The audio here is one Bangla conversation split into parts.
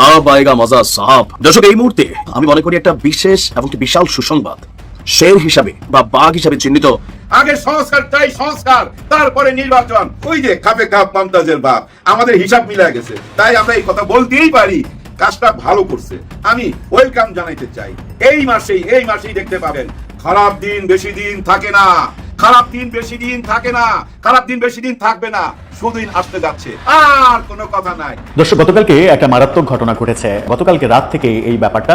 আবাইগা মজা সাপ। দর্শক, এই মুহূর্তে আমি মনে করি একটা বিশেষ এবং বিশাল সুসংবাদ। শের হিসাবে বা বাঘ হিসাবে চিহ্নিত আগে সংস্কার চাই, সংস্কার, তারপরে নির্বাচন। ওই যে খাপে খাপ মমতাজের বাপ, আমাদের হিসাব মিলা গেছে, তাই আমরা এই কথা বলতেই পারি। কাজটা ভালো করছে, আমি ওয়েলকাম জানাইতে চাই। এই মাসেই দেখতে পাবেন খারাপ দিন বেশি দিন থাকে না, খারাপ দিন বেশি দিন থাকে না, খারাপ দিন বেশি দিন থাকবে না, সুদিন আসতে যাচ্ছে, আর কোনো কথা নাই। দর্শক, গতকালকে একটা মারাত্মক ঘটনা ঘটেছে। গতকালকে রাত থেকে এই ব্যাপারটা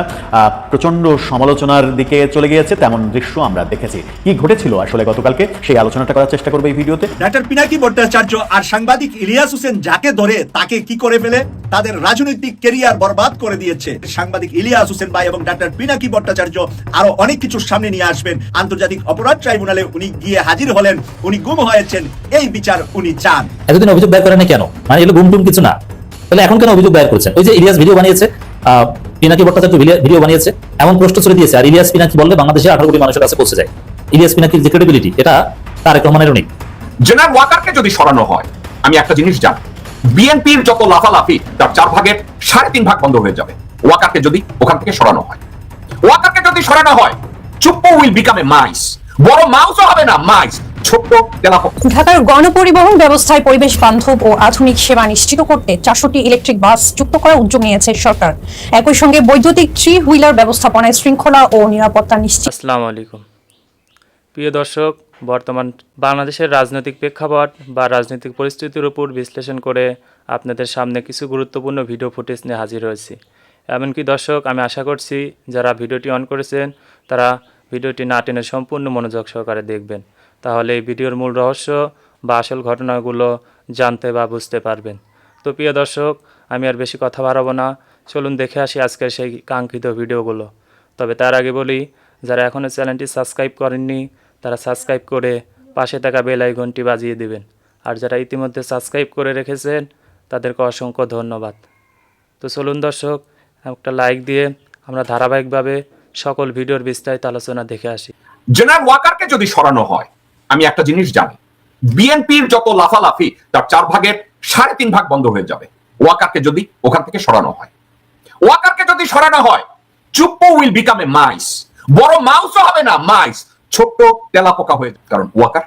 প্রচন্ড সমালোচনার দিকে চলে গিয়েছে, তেমন দৃশ্য আমরা দেখেছি। কি ঘটেছিল আসলে গতকালকে, সেই আলোচনাটা করার চেষ্টা করবো এই ভিডিওতে। ডক্টর পিনাকি ভট্টাচার্য আর সাংবাদিক ইলিয়াস হোসেন যাকে ধরে তাকে কি করে ফেলে, তাদের রাজনৈতিক ক্যারিয়ার বরবাদ করে দিয়েছে। সাংবাদিক ইলিয়াস হোসেন ভাই এবং ডক্টর পিনাকি ভট্টাচার্য আরো অনেক কিছু সামনে নিয়ে আসবেন। আন্তর্জাতিক অপরাধ ট্রাইব্যুনালে উনি গিয়ে হাজির হলেন, উনি গুম হয়েছেন, এই বিচার উনি চান। এতদিন অভিযোগ দায়ের করেন না কেন? মানে এগুলো গুমটুম কিছু না, তাহলে এখন কেন অভিযোগ দায়ের করছেন? ওই যে ইলিয়াস ভিডিও বানিয়েছে, পিনাকি ভট্টাচার্য ভিডিও বানিয়েছে, এমন প্রশ্ন ছড়ে দিয়েছে। আর ইলিয়াস পিনাকি বললে বাংলাদেশে 18 কোটি মানুষের কাছে পৌঁছে যায়। ইলিয়াস পিনাকির যে ক্রেডিবিলিটি, এটা তারেক রহমানেরও নেই। জেনারেল ওয়াকারকে যদি সরানো হয়, আমি একটা জিনিস জানি, বিএনপির যত লাফালাফি তার 4 ভাগের 3.5 ভাগ বন্ধ হয়ে যাবে ওয়াকারকে যদি ওখান থেকে সরানো হয়। ওয়াকারকে যদি সরানো হয়, চুপ্পু উইল বিকাম এ মাইস। বড় মাউসও হবে না, মাইস, ছোট্ট তেলাপোকা। ঢাকার গণপরিবহন ব্যবস্থায় পরিবেশ বান্ধব ও আধুনিক সেবা নিশ্চিত করতে 400টি ইলেকট্রিক বাস যুক্ত করার উদ্যোগ নিয়েছে সরকার। একই সঙ্গে বৈদ্যুতিক 3 হুইলার ব্যবস্থাপনায় শৃঙ্খলা ও নিরাপত্তা নিশ্চিত। আসসালামু আলাইকুম প্রিয় দর্শক, বর্তমান বাংলাদেশের রাজনৈতিক প্রেক্ষাপট বা রাজনৈতিক পরিস্থিতির উপর বিশ্লেষণ করে আপনাদের সামনে কিছু গুরুত্বপূর্ণ ভিডিও ফুটেজ নিয়ে হাজির হয়েছি। এমনকি দর্শক, আমি আশা করছি যারা ভিডিওটি অন করেছেন তারা ভিডিওটি না টেনে সম্পূর্ণ মনোযোগ সহকারে দেখবেন, তাহলে এই ভিডিওর মূল রহস্য বা আসল ঘটনাগুলো জানতে বা বুঝতে পারবেন। তো প্রিয় দর্শক, আমি আর বেশি কথা বাড়াবো না, চলুন দেখে আসি আজকের সেই কাঙ্ক্ষিত ভিডিওগুলো। তবে তার আগে বলি, যারা এখনও চ্যানেলটি সাবস্ক্রাইব করেননি তারা সাবস্ক্রাইব করে পাশে থাকা বেল আইকনটি বাজিয়ে দিবেন। আর যারা ইতিমধ্যে সাবস্ক্রাইব করে রেখেছেন তাদেরকে অসংখ্য ধন্যবাদ। তো চলুন দর্শক, একটা লাইক দিয়ে আমরা ধারাবাহিকভাবে সকল ভিডিওর বিস্তারিত আলোচনা দেখে আসি। জেনারেল ওয়াকারকে যদি সরানো হয়, আমি একটা জিনিস জানি, বিএনপির যত লাফালাফি তার 4 ভাগের 3.5 ভাগ বন্ধ হয়ে যাবে ওয়াকারকে যদি ওখান থেকে সরানো হয়। ওয়াকারকে যদি সরানো হয়, চুপ্পু উইল বিকাম এ মাইস। বড় মাউসও হবে না, মাইস, ছোট্ট তেলাপোকা হয়ে। কারণ ওয়াকার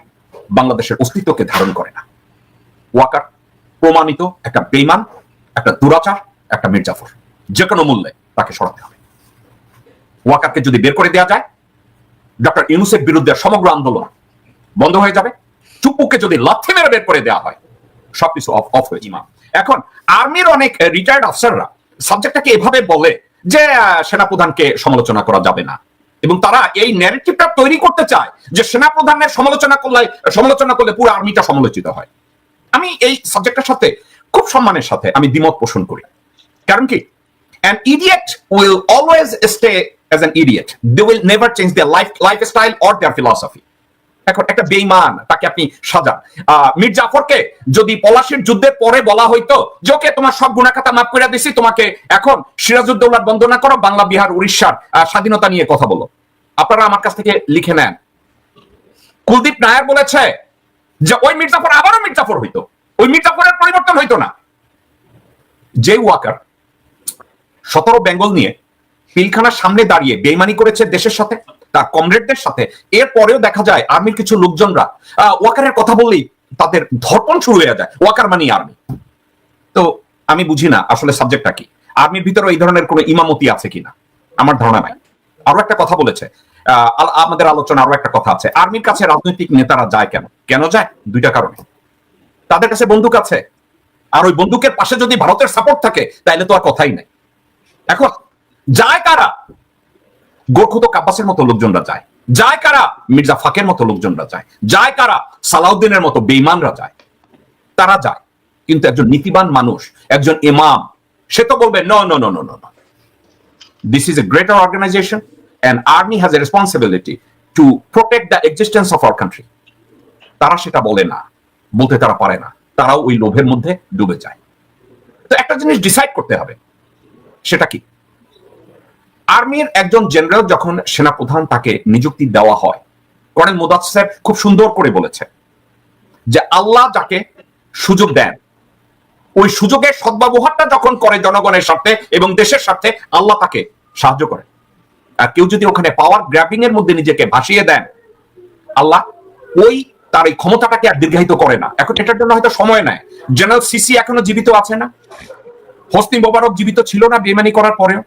বাংলাদেশের অস্তিত্বকে ধারণ করে না। ওয়াকার প্রমাণিত একটা বেঈমান, একটা দুরাচার, একটা মির্জাফর। যে কোনো মূল্যে তাকে সরাতে হবে। ওয়াকারকে যদি বের করে দেওয়া যায়, ডক্টর ইউনূসের বিরুদ্ধে সমগ্র আন্দোলন বন্ধ হয়ে যাবে। চুপ্পুকে যদি লাথি মেরে বের করে দেওয়া হয়, সবকিছু অফ হয়ে যাবে। এখন আর্মির অনেক রিটায়ার্ড অফিসাররা সাবজেক্টটাকে এভাবে বলে যে সেনাপ্রধানকে সমালোচনা করা যাবে না, এবং তারা এই ন্যারেটিভটা তৈরি করতে চায় যে সেনাপ্রধানের সমালোচনা করলে পুরো আর্মিটা সমালোচিত হয়। আমি এই সাবজেক্টের সাথে খুব সম্মানের সাথে আমি দ্বিমত পোষণ করি। কারণ কি, an idiot will always stay as an idiot. They will never change their lifestyle or their philosophy. এখন একটা বেঈমান, তাকে আপনি সাজান। মীর জাফরকে যদি পলাশির যুদ্ধের পরে বলা হইতো যে ওকে তোমার সব গুনাহখাতা মাফ করে দিছি, তোমাকে এখন সিরাজউদ্দৌলা বন্দনা করো, বাংলা, বিহার, উড়িষ্যার স্বাধীনতা নিয়ে কথা বলো, আপনারা আমার কাছ থেকে লিখে নেন। কুলদীপ নায়ার বলেছে যে ওই মীর জাফর আবারও মীর জাফর হইতো, ওই মীর জাফরের পরিবর্তন হইতো না। যে ওয়াকার 17 বেঙ্গল নিয়ে পিলখানার সামনে দাঁড়িয়ে বেইমানি করেছে দেশের সাথে, তার কমরেডদের সাথে, এরপরেও দেখা যায় আর্মির কিছু লোকজনরা ওয়াকারের কথা বললেই তাদের ধর্পণ শুরু হয়ে যায়। ওয়াকার মানে আর্মি। তো আমি বুঝি না আসলে সাবজেক্টটা কি, আর্মির ভিতরে এই ধরনের কোনো ইমামতি আছে কিনা, আমার ধারণা নাই। আরো একটা কথা বলেছে, আমাদের আলোচনা আরো একটা কথা আছে, আর্মির কাছে রাজনৈতিক নেতারা যায় কেন? কেন যায়? 2টা কারণে। তাদের কাছে বন্দুক আছে, আর ওই বন্দুকের পাশে যদি ভারতের সাপোর্ট থাকে তাহলে তো আর কথাই নাই। এখন যায় কারা? গোরখুতো আব্বাসের মতো লোকজনরা যায়, যায় কারা? মির্জা ফাকের মতো লোকজনরা যায়, যায় কারা? সালাউদ্দিনের মতো বেঈমানরা যায়। তারা যায়, কিন্তু একজন নীতিবান মানুষ, একজন ইমাম, সে তো বলবে no no no no no, this is a greater organisation and army has a responsibility to protect the existence of our country. তারা সেটা বলে না, বলতে তারা পারে না, তারাও ওই লোভের মধ্যে ডুবে যায়। তো একটা জিনিস ডিসাইড করতে হবে, সেটা কি? আর্মির একজন জেনারেল যখন সেনাপ্রধান তাকে নিযুক্তি দেওয়া হয়, কর্নেল মুদাসসির খুব সুন্দর করে বলেছে যে আল্লাহ যাকে সুযোগ দেন ওই সুযোগের সদ্ব্যবহারটা যখন করে জনগণের স্বার্থে এবং দেশের স্বার্থে, আল্লাহ তাকে সাহায্য করে। আর কেউ যদি ওখানে পাওয়ার গ্র্যাবিং এর মধ্যে নিজেকে ভাসিয়ে দেন, আল্লাহ ওই তার এই ক্ষমতাটাকে আর দীর্ঘায়িত করে না। এখন এটার জন্য হয়তো সময় নেয়। জেনারেল সিসি এখনো জীবিত আছে না? হোসনি মোবারক জীবিত ছিল না বেইমানি করার পরেও?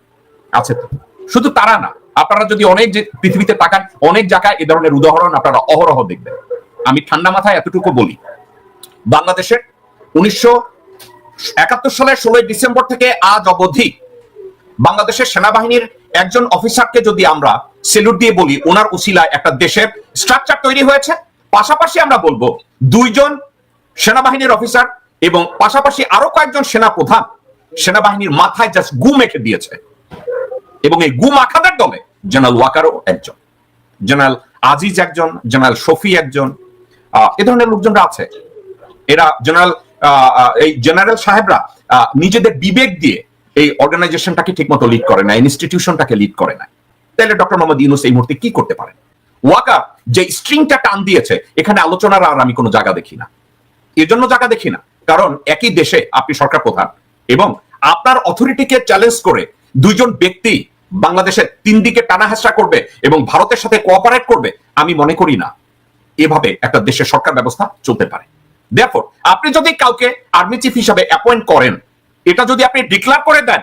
আছে তো। শুধু তারা না, আপনারা যদি অনেক যে পৃথিবীতে তাকান, অনেক জায়গায় এ ধরনের উদাহরণ আপনারা অহরহ দেখবেন। আমি ঠান্ডা মাথায় এতটুকু বলি, বাংলাদেশের 1971 সালের 16 ডিসেম্বর থেকে আজ অবধি বাংলাদেশের সেনাবাহিনীর একজন অফিসারকে যদি আমরা সেলুট দিয়ে বলি ওনার উসিলায় একটা দেশের স্ট্রাকচার তৈরি হয়েছে, পাশাপাশি আমরা বলবো 2 জন সেনাবাহিনীর অফিসার এবং পাশাপাশি আরো কয়েকজন সেনা প্রধান সেনাবাহিনীর মাথায় জাস্ট গু মেখে দিয়েছে। এবং এই গু মাখাদের দলে জেনারেল ওয়াকারও একজন, জেনারেল আজিজ একজন, জেনারেল শফি একজন, এ ধরনের লোকজনরা আছে। এরা এই জেনারেল সাহেবরা নিজেদের বিবেক দিয়ে এই অর্গানাইজেশনটাকে ঠিকমতো লিড করে না, ইনস্টিটিউশনটাকে লিড করে না। তাহলে ডক্টর মোহাম্মদ ইউনূস এই মুহূর্তে কি করতে পারেন? ওয়াকার যে স্ট্রিংটা টান দিয়েছে, এখানে আলোচনার আর আমি কোনো জায়গা দেখি না। এর জন্য জায়গা দেখি না কারণ একই দেশে আপনি সরকার প্রধান এবং আপনার অথরিটিকে চ্যালেঞ্জ করে 2 জন ব্যক্তি বাংলাদেশের 3 দিকে টানা হেঁচড়া করবে এবং ভারতের সাথে কোঅপারেট করবে, আমি মনে করি না এভাবে একটা দেশের সরকার ব্যবস্থা চলতে পারে। Therefore, আপনি যদি কাউকে আর্মি চিফ হিসাবে অ্যাপয়েন্ট করেন, এটা যদি আপনি ডিক্লেয়ার করে দেন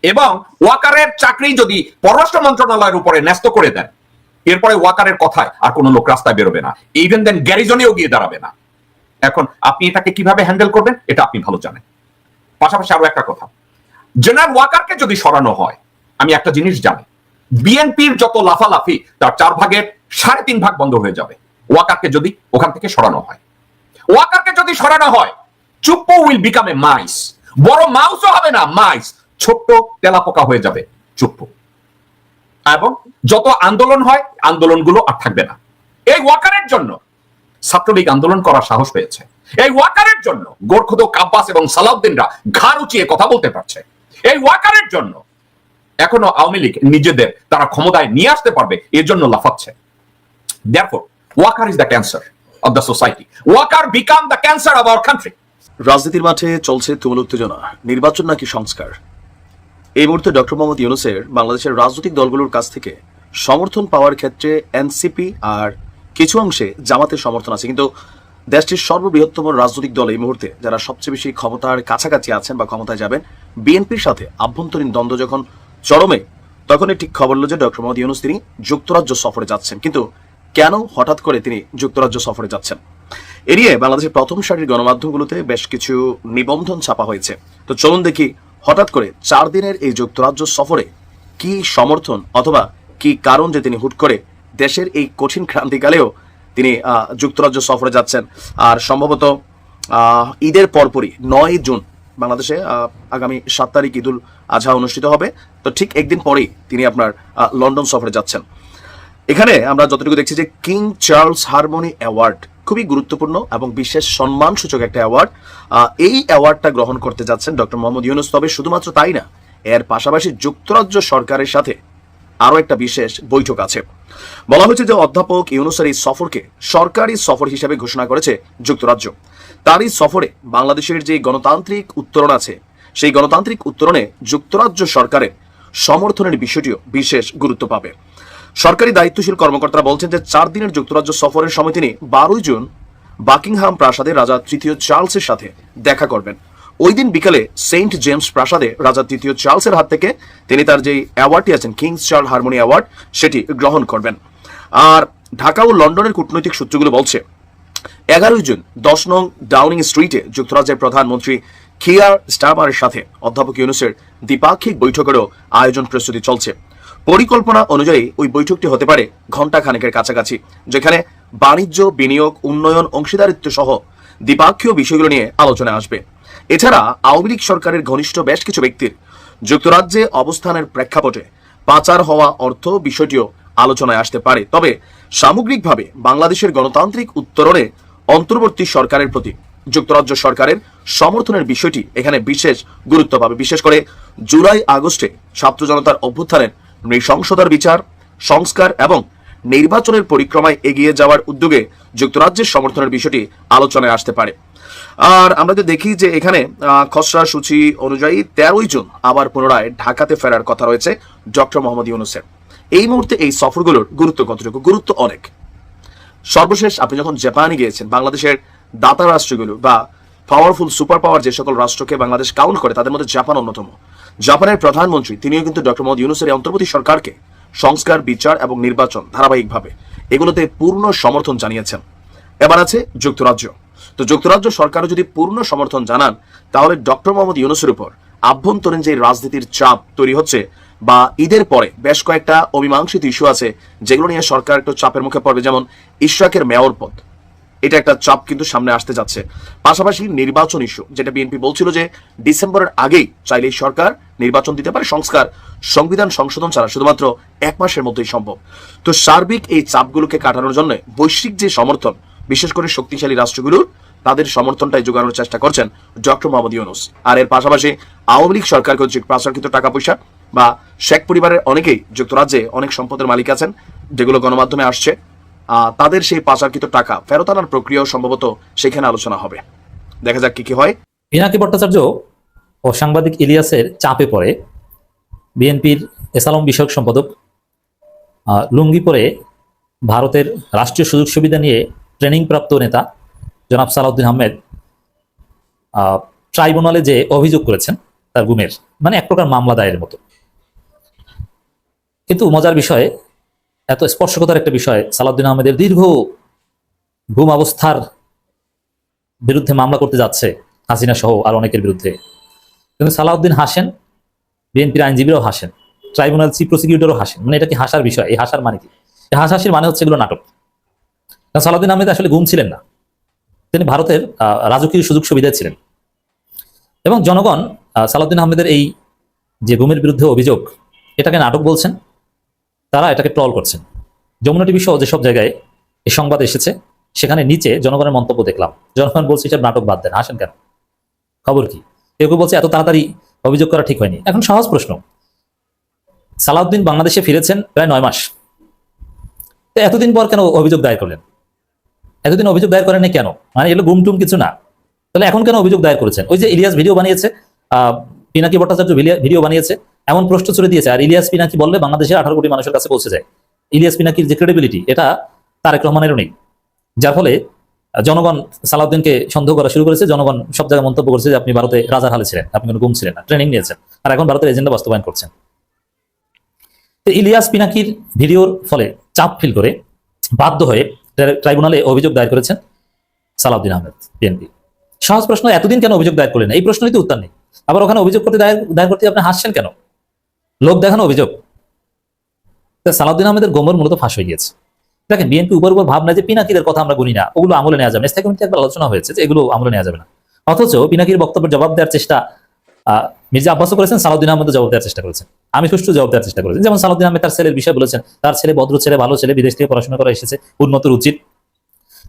এবং ওয়াকারের চাকরি যদি পররাষ্ট্র মন্ত্রণালয়ের উপরে ন্যস্ত করে দেন, এরপরে ওয়াকারের কথায় আর কোনো লোক রাস্তায় বেরোবে না, ইভেন দেন গ্যারিজনেও গিয়ে দাঁড়াবে না। এখন আপনি এটাকে কিভাবে হ্যান্ডেল করবেন এটা আপনি ভালো জানেন। পাশাপাশি আরো একটা কথা, জেনারেল ওয়াকারকে যদি সরানো হয়, আমি একটা জিনিস জানি, বিএনপির যত লাফালাফি তার 4 ভাগের 3.5 ভাগ বন্ধ হয়ে যাবে ওয়াকারকে যদি ওখান থেকে সরানো হয়। ওয়াকারকে যদি সরানো হয়, চুপ্পো উইল বিকাম এ মাইস। বড় মাউসও হবে না, মাইস, ছোট্ট তেলাপোকা হয়ে যাবে চুপ্পো। এবং যত আন্দোলন হয়, আন্দোলনগুলো আর থাকবে না। এই ওয়াকারের জন্য ছাত্রলীগ আন্দোলন করার সাহস পেয়েছে। এই ওয়াকারের জন্য গোরখোদক আব্বাস এবং সালাউদ্দিনরা ঘাড় উঁচিয়ে কথা বলতে পারছে। এই ওয়াকারের জন্য এখনো আওয়ামী লীগ নিজেদের তারা ক্ষমতায় নিয়ে আসতে পারবে, এর জন্য লাফাচ্ছে। Therefore, Walker is the cancer of the society. Walker become the cancer of our country. রাজনীতির মাঠে চলছে তুমুল উত্তেজনা, নির্বাচন নাকি সংস্কার। এই মুহূর্তে ডক্টর মোহাম্মদ ইউনূসের বাংলাদেশের রাজনৈতিক দলগুলোর কাছ থেকে সমর্থন পাওয়ার ক্ষেত্রে এনসিপি আর কিছু অংশে জামাতের সমর্থন আছে, কিন্তু দেশটির সর্ববৃহত্তম রাজনৈতিক দল এই মুহূর্তে যারা সবচেয়ে বেশি ক্ষমতার কাছাকাছি আছেন বা ক্ষমতায় যাবেন, বিএনপির সাথে আভ্যন্তরীণ দ্বন্দ্ব যখন চরমে, তখনই ঠিক খবর হলো যে ডক্টর মোহাম্মদ ইউনূস তিনি যুক্তরাজ্য সফরে যাচ্ছেন। কিন্তু কেন হঠাৎ করে তিনি যুক্তরাজ্য সফরে যাচ্ছেন, এ নিয়ে বাংলাদেশের প্রথম সারির গণমাধ্যমগুলোতে বেশ কিছু নিবন্ধন ছাপা হয়েছে। তো চলুন দেখি হঠাৎ করে 4 দিনের এই যুক্তরাজ্য সফরে কি সমর্থন অথবা কি কারণ যে তিনি হুট করে দেশের এই কঠিন ক্রান্তিকালেও তিনি যুক্তরাজ্য সফরে যাচ্ছেন। আর সম্ভবত ঈদের পরপরই 9 জুন বাংলাদেশে আগামী 7 তারিখ ঈদুল আজহা অনুষ্ঠিত হবে। তো ঠিক একদিন পরেই তিনি আপনার লন্ডন সফরে যাচ্ছেন। এখানে আমরা যতটুকু দেখছি যে কিং চার্লস হারমোনি অ্যাওয়ার্ড খুবই গুরুত্বপূর্ণ এবং বিশেষ সম্মানসূচক একটা অ্যাওয়ার্ড। এই অ্যাওয়ার্ডটা গ্রহণ করতে যাচ্ছেন ডক্টর মোহাম্মদ ইউনূস। তবে শুধুমাত্র তাই না, এর পাশাপাশি যুক্তরাজ্য সরকারের সাথে আরো একটা বিশেষ বৈঠক আছে। বলা হয়েছে যে অধ্যাপক ইউনূসের এই সফরকে সরকারি সফর হিসেবে ঘোষণা করেছে যুক্তরাজ্য। তার এই সফরে বাংলাদেশের যে গণতান্ত্রিক উত্তরণ আছে, সেই গণতান্ত্রিক উত্তরণে যুক্তরাজ্য সরকারের সমর্থনের বিষয়টিও বিশেষ গুরুত্ব পাবে। সরকারি দায়িত্বশীল কর্মকর্তারা বলছেন যে 4 দিনের যুক্তরাজ্য সফরের সময় তিনি 12 জুন বাকিংহাম প্রাসাদে রাজা 3য় চার্লসের সাথে দেখা করবেন। ওই দিন বিকালে সেন্ট জেমস প্রাসাদে রাজা 3য় চার্লসের হাত থেকে তিনি তার যে অ্যাওয়ার্ডটি আছেন কিংস চার্লস হারমোনি অ্যাওয়ার্ড, সেটি গ্রহণ করবেন। আর ঢাকা ও লন্ডনের কূটনৈতিক সূত্রগুলো বলছে 11 জুন 10 নং ডাউনিং স্ট্রিটে যুক্তরাজ্যের প্রধানমন্ত্রী কিয়ার স্টারমারের সাথে অধ্যাপক ইউনূসের দ্বিপাক্ষিক বৈঠকেরও আয়োজন প্রস্তুতি চলছে। পরিকল্পনা অনুযায়ী ওই বৈঠকটি হতে পারে ঘণ্টা খানেকের কাছাকাছি, যেখানে বাণিজ্য, বিনিয়োগ, উন্নয়ন, অংশীদারিত্ব সহ দ্বিপাক্ষীয় বিষয়গুলো নিয়ে আলোচনা আসবে। এছাড়া আওয়ামী লীগ সরকারের ঘনিষ্ঠ বেশ কিছু ব্যক্তির যুক্তরাজ্যে অবস্থানের প্রেক্ষাপটে পাচার হওয়া অর্থ বিষয়টিও আলোচনায় আসতে পারে। তবে সামগ্রিকভাবে বাংলাদেশের গণতান্ত্রিক উত্তরণে অন্তর্বর্তী সরকারের প্রতি যুক্তরাজ্য সরকারের সমর্থনের বিষয়টি এখানে বিশেষ গুরুত্ব পাবে। বিশেষ করে জুলাই আগস্টে ছাত্র জনতার অভ্যুত্থানের নৃশংসতার বিচার, সংস্কার এবং নির্বাচনের পরিক্রমায় এগিয়ে যাওয়ার উদ্যোগে যুক্তরাজ্যের সমর্থনের বিষয়টি আলোচনায় আসতে পারে। আর আমরা তো দেখি যে এখানে খসড়া সূচি অনুযায়ী 13 জন আবার পুনরায় ঢাকাতে ফেরার কথা রয়েছে ডক্টর মোহাম্মদ ইউনূসের। এই মুহূর্তে এই সফরগুলোর গুরুত্ব কতটুকু? গুরুত্ব অনেক। সর্বশেষ আপনি যখন জাপানে গিয়েছেন, বাংলাদেশের দাতা রাষ্ট্রগুলো বা পাওয়ারফুল সুপার পাওয়ার যে সকল রাষ্ট্রকে বাংলাদেশ কাউন্ট করে তাদের মধ্যে জাপান অন্যতম। জাপানের প্রধানমন্ত্রী তিনিও কিন্তু ডক্টর মোহাম্মদ ইউনূসের এই অন্তর্বর্তী সরকারকে সংস্কার, বিচার এবং নির্বাচন ধারাবাহিকভাবে এগুলোতে পূর্ণ সমর্থন জানিয়েছেন। এবার আছে যুক্তরাজ্য। তো যুক্তরাজ্য সরকারও যদি পূর্ণ সমর্থন জানান, তাহলে ডক্টর মোহাম্মদ ইউনূসের উপর আভ্যন্তরীণ যে রাজনীতির চাপ তৈরি হচ্ছে বা ঈদের পরে বেশ কয়েকটা অমীমাংসিত ইস্যু আছে যেগুলো নিয়ে সরকার একটু চাপের মুখে পড়বে, যেমন ইশরাকের মেয়র পদ, এটা একটা চাপ কিন্তু সামনে আসতে যাচ্ছে। পাশাপাশি নির্বাচন ইস্যু, যেটা বিএনপি বলছিল যে ডিসেম্বরের আগেই চাইলেই সরকার নির্বাচন দিতে পারে, সংবিধান সংশোধন ছাড়া শুধুমাত্র 1 মাসের মধ্যেই সম্ভব। তো সার্বিক এই চাপগুলোকে কাটানোর জন্য বৈশ্বিক যে সমর্থন, বিশেষ করে শক্তিশালী রাষ্ট্রগুলোর, তাদের সমর্থনটাই যোগানোর চেষ্টা করছেন ডক্টর মোহাম্মদ ইউনূস। আর এর পাশাপাশি আওয়ামী লীগ সরকার কর্তৃক পাচারকৃত টাকা পয়সা বা শেখ পরিবারের অনেকেই যুক্তরাজ্যে অনেক সম্পদের মালিক আছেন, যেগুলো গণমাধ্যমে আসছে, তাদের সেই পাচারকৃত টাকা ফেরত আনার প্রক্রিয়াও সম্ভবত সেখানে আলোচনা হবে। দেখা যাক কি হয়। পিনাকি ভট্টাচার্য ও সাংবাদিক ইলিয়াসের চাপে পড়ে বিএনপির এসালাম বিষয়ক সম্পাদক লুঙ্গি পরে ভারতের রাষ্ট্রীয় সুযোগ সুবিধা নিয়ে ট্রেনিং প্রাপ্ত নেতা জনাব সালাউদ্দিন আহমেদ ট্রাইব্যুনালে যে অভিযোগ করেছেন তার গুমের, মানে এক প্রকার মামলা দায়েরের মতো। কিন্তু মজার বিষয়, এত স্পর্শকতার একটা বিষয়, সালাউদ্দিন আহমেদের দীর্ঘ গুম অবস্থার বিরুদ্ধে মামলা করতে যাচ্ছে হাসিনা সহ আর অনেকের বিরুদ্ধে, কিন্তু সালাউদ্দিন হাসেন, বিএনপির আইনজীবীরাও হাসেন, ট্রাইব্যুনাল চিফ প্রসিকিউটরও হাসেন। মানে এটা কি হাসার বিষয়? এই হাসার মানে কি? এই হাসাহাসির মানে হচ্ছে এগুলো নাটক। কারণ সালাউদ্দিন আহমেদ আসলে গুম ছিলেন না, তিনি ভারতের রাজকীয় সুযোগ সুবিধায় ছিলেন। এবং জনগণ সালাউদ্দিন আহমেদের এই যে গুমের বিরুদ্ধে অভিযোগ, এটাকে নাটক বলছেন, তারা এটাকে ট্রল করছেন। যমুনা টিভি সহ যেসব জায়গায় এই সংবাদ এসেছে সেখানে নিচে জনগণের মন্তব্য দেখলাম, জনগণ বলছে এসব নাটক বাদ দেন, হাসেন কেন, খবর কি? কেউ কেউ বলছে এত তাড়াতাড়ি অভিযোগ করা ঠিক হয়নি। এখন সহজ প্রশ্ন, সালাউদ্দিন বাংলাদেশে ফিরেছেন প্রায় 9 মাস, তো এতদিন পর কেন অভিযোগ দায়ের করলেন? এতদিন অভিযোগ দায়ের করেননি কেন? মানে এগুলো গুমটুম কিছু না, তাহলে এখন কেন অভিযোগ দায়ের করেছেন? ওই যে ইলিয়াস ভিডিও বানিয়েছে, পিনাকি ভট্টাচার্য ভিডিও বানিয়েছে, এমন প্রশ্ন ছুড়ে দিয়েছে। আর ইলিয়াস পিনাকি বললে বাংলাদেশের 18 কোটি মানুষের কাছে পৌঁছে যায়। ইলিয়াস পিনাকির যে ক্রেডিবিলিটি, এটা তারেক রহমানেরও নেই, যার ফলে জনগণ সালাউদ্দিনকে সন্দেহ করা শুরু করেছে। জনগণ সব জায়গায় মন্তব্য করছে যে আপনি ভারতে রাজার হালে ছিলেন, আপনি কোনো গুম ছিলেন না, ট্রেনিং নিয়েছেন, আর এখন ভারতের এজেন্ডা বাস্তবায়ন করছেন। তো ইলিয়াস পিনাকির ভিডিওর ফলে চাপ ফিল করে বাধ্য হয়ে ট্রাইব্যুনালে অভিযোগ দায়ের করেছেন সালাউদ্দিন আহমেদ, বিএনপি। সহজ প্রশ্ন, এতদিন কেন অভিযোগ দায়ের করলেন? এই প্রশ্নই তো উত্তর নেই। আবার ওখানে অভিযোগ করতে দায়ের করতে আপনি হাসছেন কেন? লোক দেখানো অভিযোগ। সালাউদ্দিন আহমেদের গোমর মূলত ফাঁস হয়ে গিয়েছে। দেখেন, বিএনপি উপর ভাবনা যে পিনাকিদের কথা আমরা গুনি না, ওগুলো আমলে নেওয়া যাবে না। স্থায়ী কমিটিতে একবার আলোচনা হয়েছে যে এগুলো আমলে নেওয়া যাবে না। অথচ পিনাকির বক্তব্যের জবাব দেওয়ার চেষ্টা মির্জা আব্বাসও করেছেন, সালাউদ্দিন আহমেদ জবাব দেওয়ার চেষ্টা করেছেন, আমি সুষ্ঠু জবাব দেওয়ার চেষ্টা করেছেন। যেমন সালাউদ্দিন আহমেদ তার ছেলের বিষয় বলেছেন, তার ছেলে ভদ্র ছেলে, ভালো ছেলে, বিদেশ থেকে পড়াশোনা করে এসেছে, উন্নত রুচির,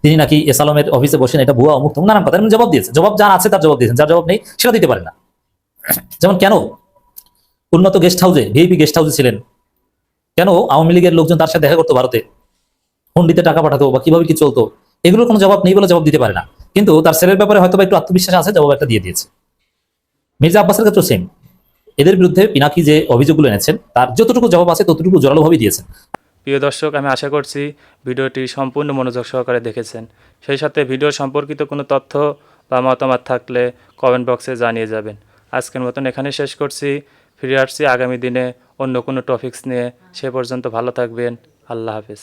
তিনি নাকি এসালামের অফিসে বসেন, এটা ভুয়া, অমুক নানান কথা জবাব দিয়েছে। জবাব যার আছে তার জবাব দিয়েছেন, যার জবাব নেই সেটা দিতে পারেন না। যেমন কেন উন্নত গেস্ট হাউসে, ভিআইপি গেস্ট হাউসে ছিলেন, কেন আওয়ামী লীগের লোকজন তার সাথে দেখা করতো ভারতে, হুন্ডিতে টাকা পাঠাতো বা কিভাবে কি চলতো, এগুলোর কোনো জবাব নেই বলে জবাব দিতে পারে না। কিন্তু তার ছেলের ব্যাপারে হয়তো একটু আত্মবিশ্বাস আছে, জবাব একটা দিয়ে দিয়েছে। মির্জা আব্বাসের ক্ষেত্রে সেম, এদের বিরুদ্ধে পিনাকি যে অভিযোগগুলো এনেছেন তার যতটুকু জবাব আছে ততটুকু জোরালোভাবে দিয়েছেন। প্রিয় দর্শক, আমি আশা করছি ভিডিওটি সম্পূর্ণ মনোযোগ সহকারে দেখেছেন। সেই সাথে ভিডিও সম্পর্কিত কোনো তথ্য বা মতামত থাকলে কমেন্ট বক্সে জানিয়ে যাবেন। আজকের মতন এখানে শেষ করছি, ফিরে আসছি আগামী দিনে অন্য কোনো টপিকস নিয়ে। সে পর্যন্ত ভালো থাকবেন, আল্লাহ হাফেজ।